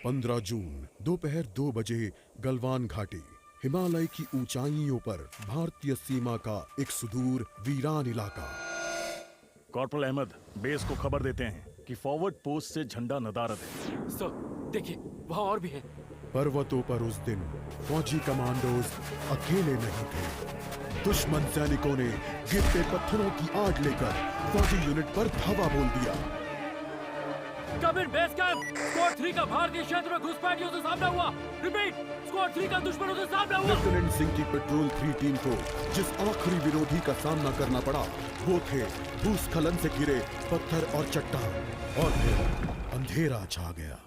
15 जून दोपहर 2 बजे गलवान घाटी। हिमालय की ऊंचाइयों पर भारतीय सीमा का एक सुदूर वीरान इलाका। कॉर्पोरल अहमद, बेस को खबर देते हैं कि फॉरवर्ड पोस्ट से झंडा नदारद है। सर देखिए, वहाँ और भी है। पर्वतों पर उस दिन फौजी कमांडोज अकेले नहीं थे। दुश्मन सैनिकों ने गिरते पत्थरों की आड़ लेकर फौजी यूनिट पर धावा बोल दिया। कमिंग बेस कैंप, स्क्वाड 3 का भारतीय क्षेत्र में घुसपैठियों से सामना हुआ। रिपीट, स्क्वाड 3 का दुश्मनों से सामना हुआ। लेफ्टिनेंट सिंह की पेट्रोल 3 टीम को जिस आखिरी विरोधी का सामना करना पड़ा वो थे भूस्खलन से घिरे पत्थर और चट्टान। और फिर अंधेरा छा गया।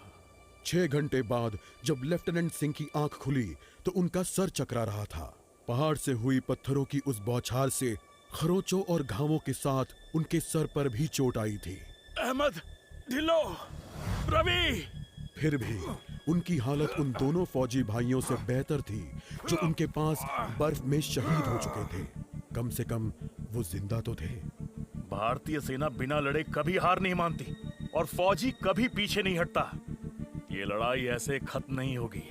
6 घंटे बाद जब लेफ्टिनेंट सिंह की आंख खुली तो उनका सर चकरा रहा था। पहाड़ से हुई पत्थरों की उस बौछार से खरोंचों और घावों के साथ उनके सर पर भी चोट आई थी। अहमद, ढिल्लो, रवि। फिर भी उनकी हालत उन दोनों फौजी भाइयों से बेहतर थी जो उनके पास बर्फ में शहीद हो चुके थे। कम से कम वो जिंदा तो थे। भारतीय सेना बिना लड़े कभी हार नहीं मानती और फौजी कभी पीछे नहीं हटता। ये लड़ाई ऐसे खत्म नहीं होगी।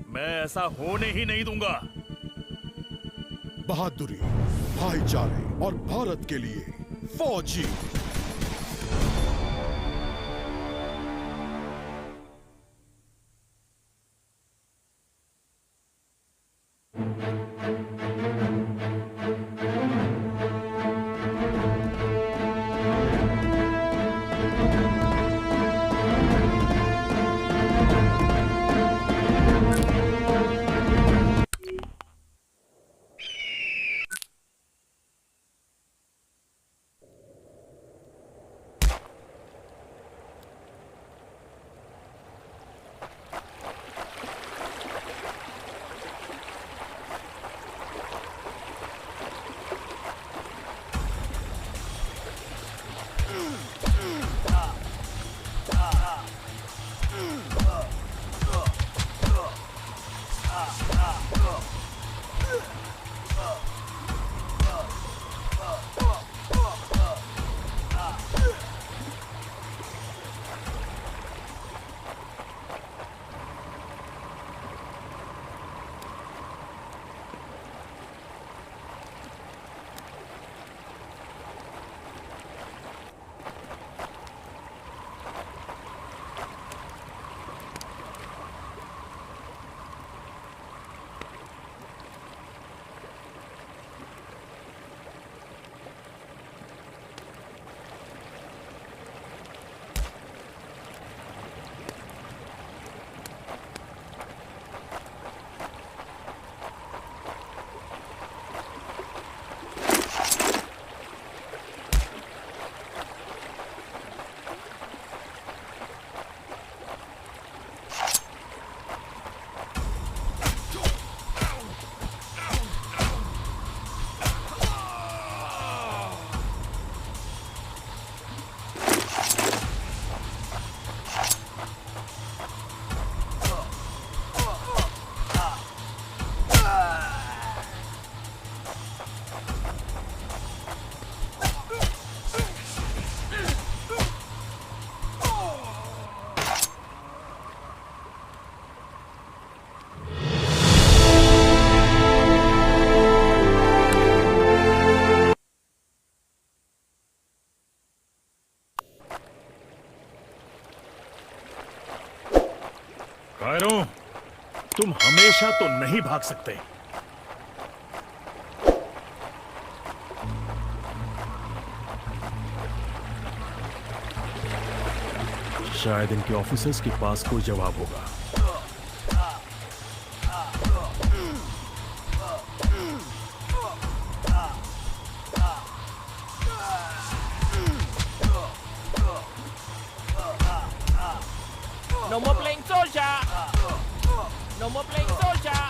मैं ऐसा होने ही नहीं दूंगा। बहादुरी, भाईचारे और भारत के लिए फौजी। कायरों, तुम हमेशा तो नहीं भाग सकते। शायद इनके ऑफिसर्स के पास कोई जवाब होगा। No more playing soldier. No more playing soldier.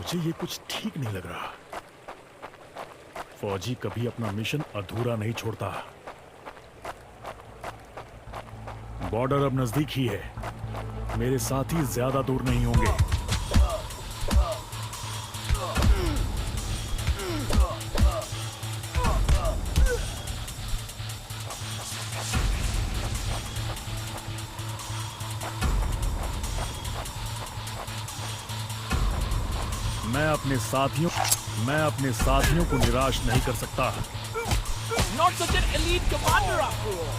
मुझे ये कुछ ठीक नहीं लग रहा। फौजी कभी अपना मिशन अधूरा नहीं छोड़ता। बॉर्डर अब नजदीक ही है, मेरे साथी ज्यादा दूर नहीं होंगे। मैं अपने साथियों को निराश नहीं कर सकता। Not such an elite commander after all.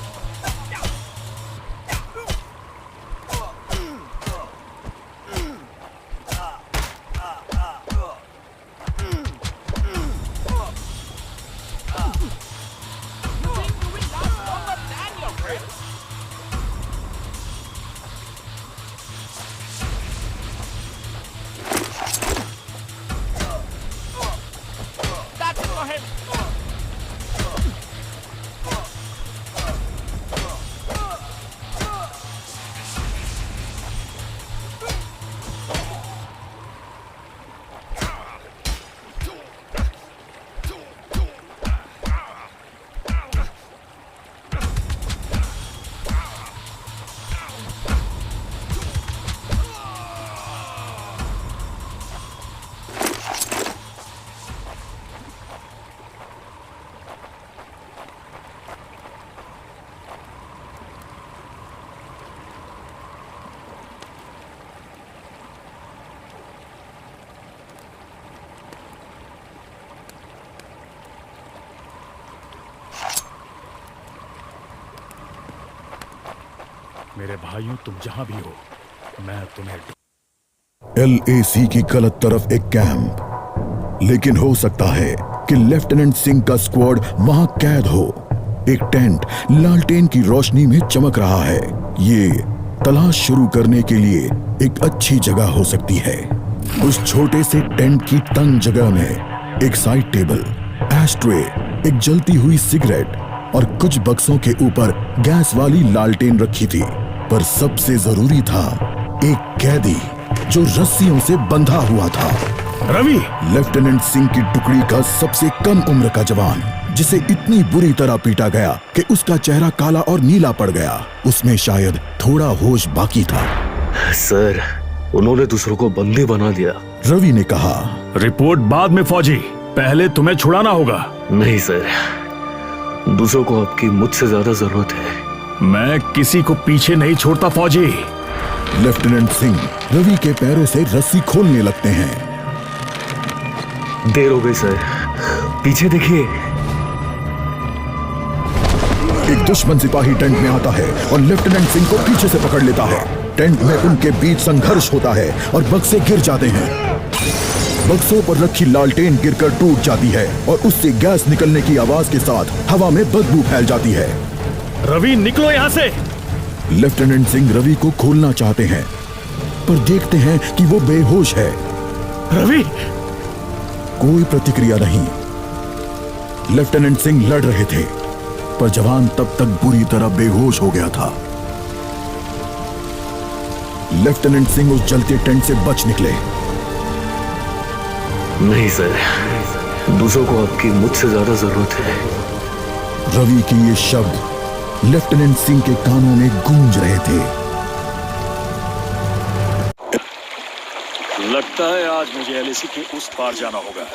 You think you will last longer than your friends? That's it for him. मेरे भाइयों, तुम जहां भी हो, मैं तुम्हें LAC की गलत तरफ एक कैंप, लेकिन हो सकता है कि लेफ्टिनेंट सिंह का स्क्वाड वहां कैद हो। एक टेंट लालटेन की रोशनी में चमक रहा है। ये तलाश शुरू करने के लिए एक अच्छी जगह हो सकती है। उस छोटे से टेंट की तंग जगह में एक साइड टेबल, एस्ट्रे, एक जलती हुई सिगरेट और कुछ बक्सों के ऊपर गैस वाली लालटेन रखी थी। पर सबसे जरूरी था एक कैदी जो रस्सियों से बंधा हुआ था। रवि, लेफ्टिनेंट सिंह की टुकड़ी का सबसे कम उम्र का जवान, जिसे इतनी बुरी तरह पीटा गया कि उसका चेहरा काला और नीला पड़ गया। उसमें शायद थोड़ा होश बाकी था। सर, उन्होंने दूसरों को बंदी बना दिया। रवि ने कहा, रिपोर्ट बाद में फौजी, पहले तुम्हें छुड़ाना होगा। नहीं सर, दूसरों को आपकी मुझसे ज्यादा जरूरत है। मैं किसी को पीछे नहीं छोड़ता फौजी। लेफ्टिनेंट सिंह रवि के पैरों से रस्सी खोलने लगते हैं। देर हो गई सर, पीछे देखिए। एक दुश्मन सिपाही टेंट में आता है और लेफ्टिनेंट सिंह को पीछे से पकड़ लेता है। टेंट में उनके बीच संघर्ष होता है और बक्से गिर जाते हैं। बक्सों पर रखी लालटेन गिरकर टूट जाती है और उससे गैस निकलने की आवाज के साथ हवा में बदबू फैल जाती है। रवि, निकलो यहाँ से। लेफ्टिनेंट सिंह रवि को खोलना चाहते हैं, पर देखते हैं कि वो बेहोश है। रवि! कोई प्रतिक्रिया नहीं। लेफ्टिनेंट सिंह लड़ रहे थे, पर जवान तब तक बुरी तरह बेहोश हो गया था। लेफ्टिनेंट सिंह उस जलते टेंट से बच निकले। नहीं सर, दूसरों को आपकी मुझसे ज्यादा जरूरत है। रवि के ये शब्द लेफ्टिनेंट सिंह के कानों में गूंज रहे थे। लगता है आज मुझे LAC के उस पार जाना होगा।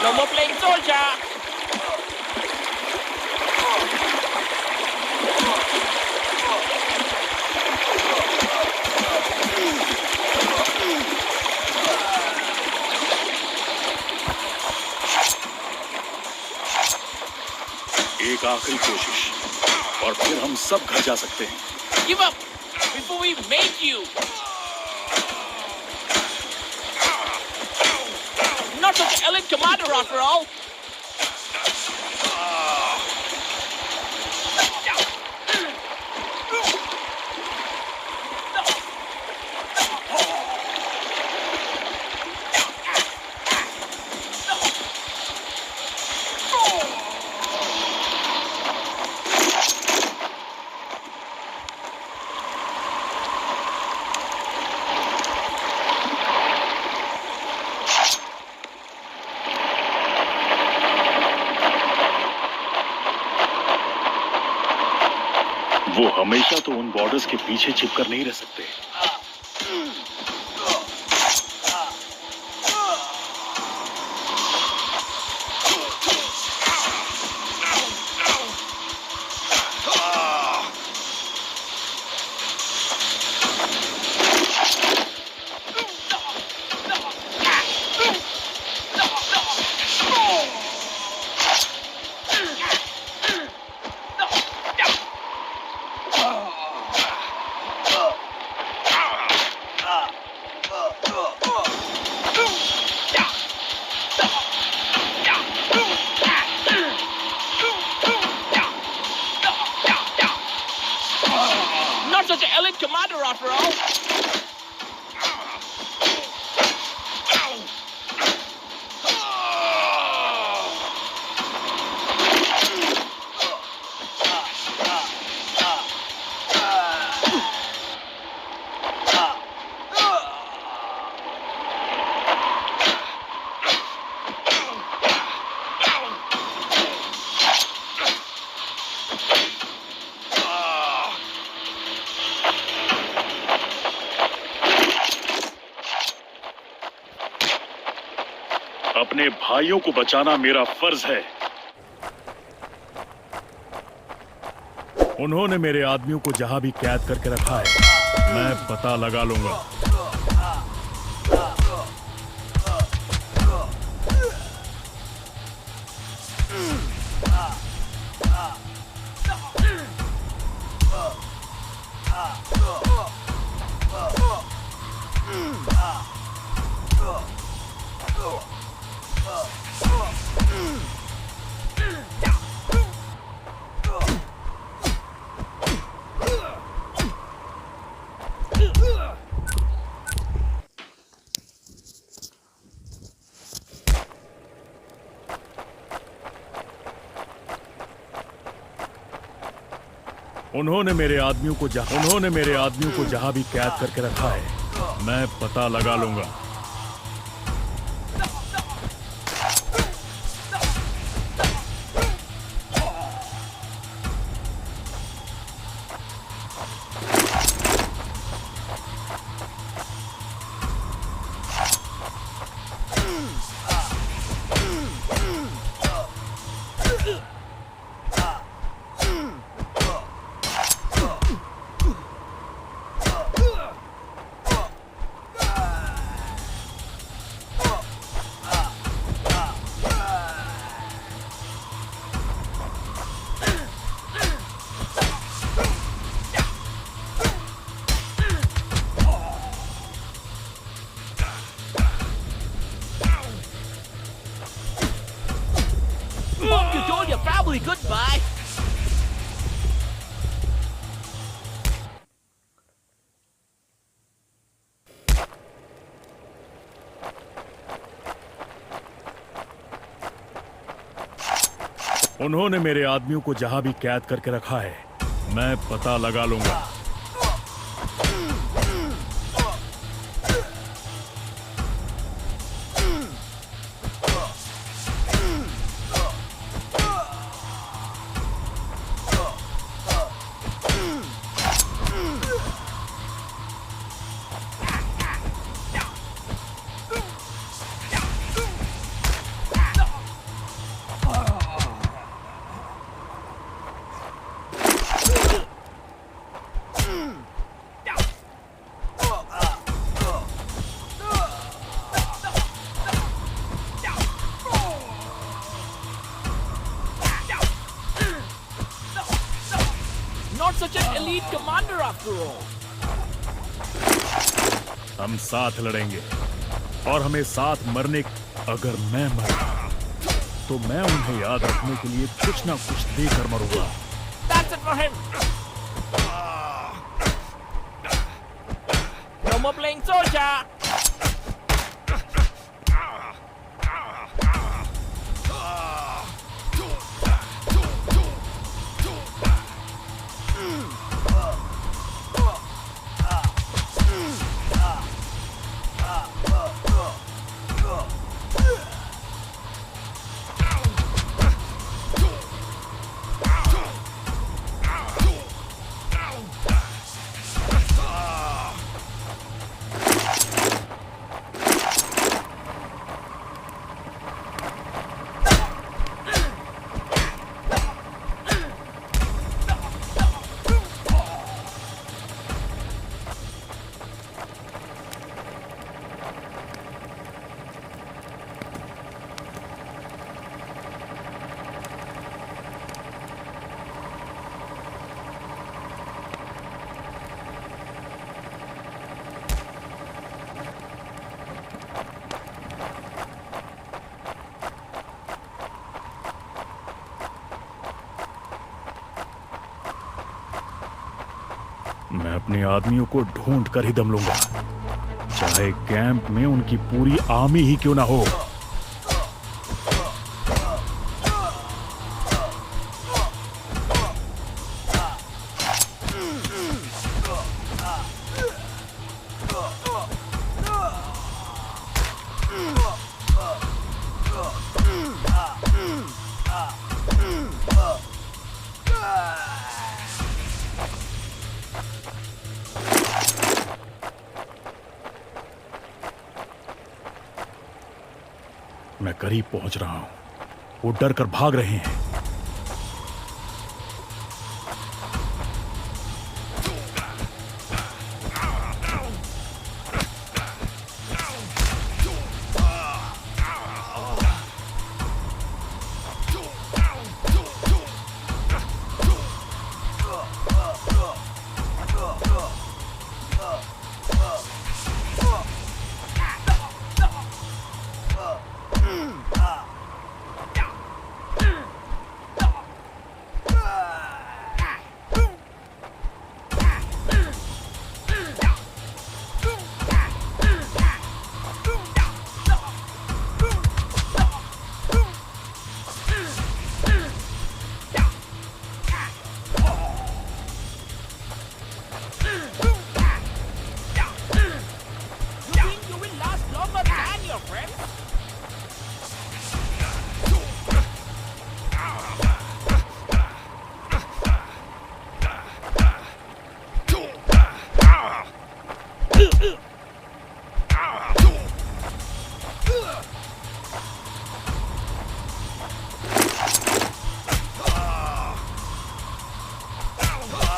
No more playing soldier. एक आखिरी कोशिश और फिर हम सब घर जा सकते हैं। Give up before we make you. Not such an elite commander after all. वो हमेशा तो उन बॉर्डर्स के पीछे छिपकर नहीं रह सकते। Not such an elite commander after all. अपने भाइयों को बचाना मेरा फर्ज है। उन्होंने मेरे आदमियों को जहां भी कैद करके रखा है, मैं पता लगा लूंगा। उन्होंने मेरे आदमियों को जहां भी कैद करके रखा है, मैं पता लगा लूंगा। Hope you told your family goodbye. उन्होंने मेरे आदमियों को जहां भी कैद करके रखा है, मैं पता लगा लूंगा। Not such an elite commander after all. हम साथ लड़ेंगे और हमें साथ मरने। अगर मैं मरा तो मैं उन्हें याद रखने के लिए कुछ ना कुछ देकर मरूंगा। That's it for him. No more playing soldier. मैं अपने आदमियों को ढूंढ कर ही दम लूंगा, चाहे कैंप में उनकी पूरी आर्मी ही क्यों ना हो। मैं करीब पहुंच रहा हूं। वो डर कर भाग रहे हैं।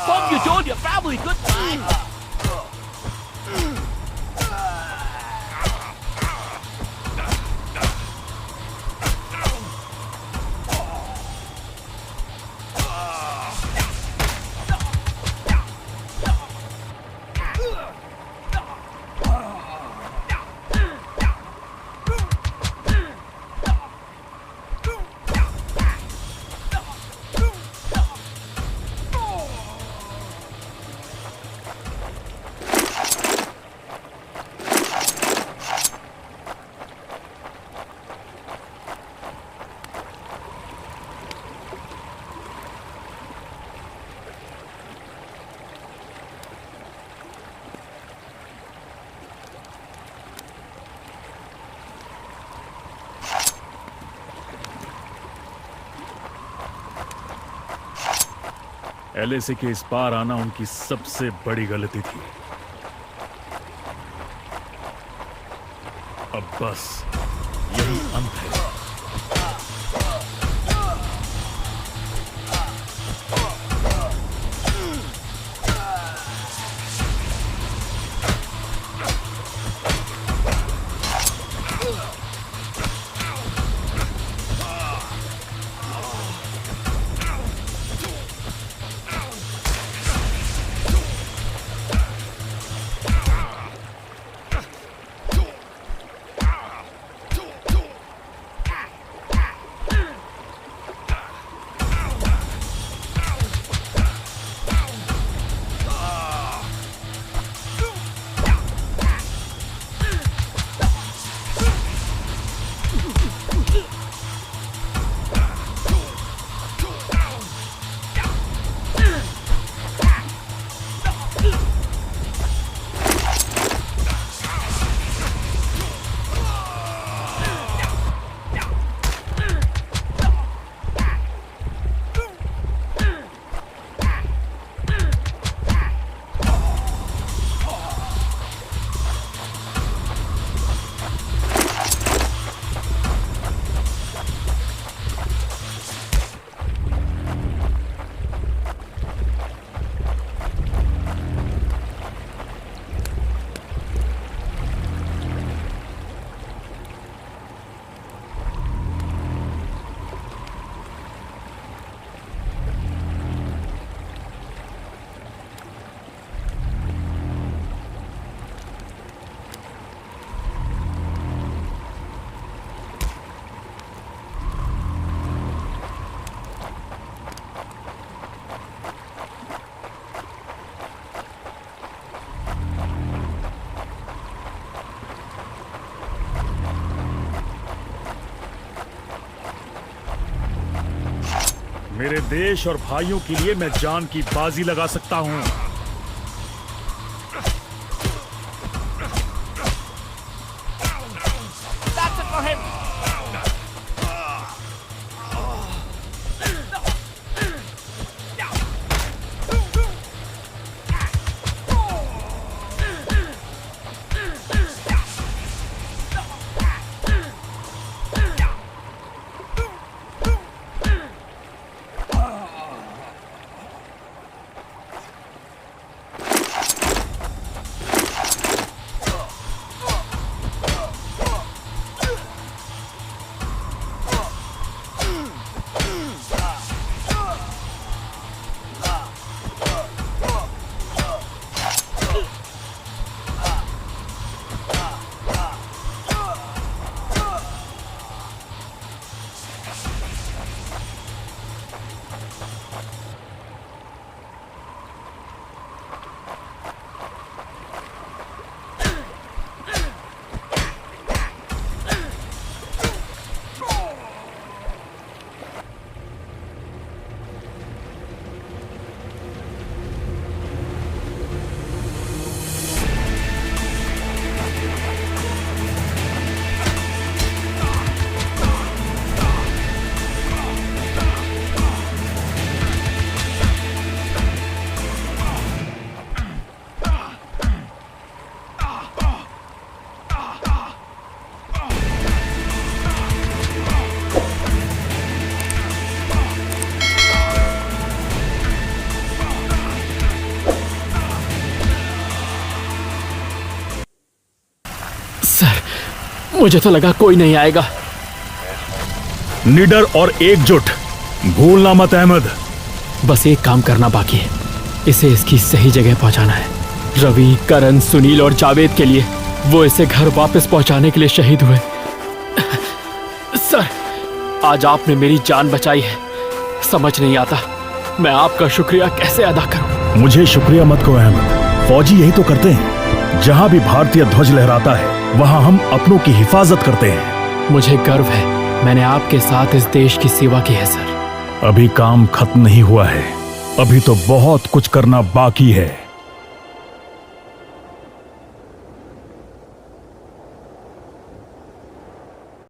Mom, you told your family goodbye. LAC के इस पार आना उनकी सबसे बड़ी गलती थी। अब बस यही अंत है। मेरे देश और भाइयों के लिए मैं जान की बाजी लगा सकता हूं। That's it for him. Sir, मुझे तो लगा कोई नहीं आएगा। निडर और एकजुट, भूलना मत अहमद। बस एक काम करना बाकी है, इसे इसकी सही जगह पहुंचाना है। रवि, करण, सुनील और जावेद के लिए वो इसे घर वापस पहुंचाने के लिए शहीद हुए। सर, आज आपने मेरी जान बचाई है। समझ नहीं आता मैं आपका शुक्रिया कैसे अदा करूं। मुझे शुक्रिया मत कहो अहमद, फौजी यही तो करते हैं। जहां भी भारतीय ध्वज लहराता है वहां हम अपनों की हिफाजत करते हैं। मुझे गर्व है मैंने आपके साथ इस देश की सेवा की है सर। अभी काम खत्म नहीं हुआ है, अभी तो बहुत कुछ करना बाकी है।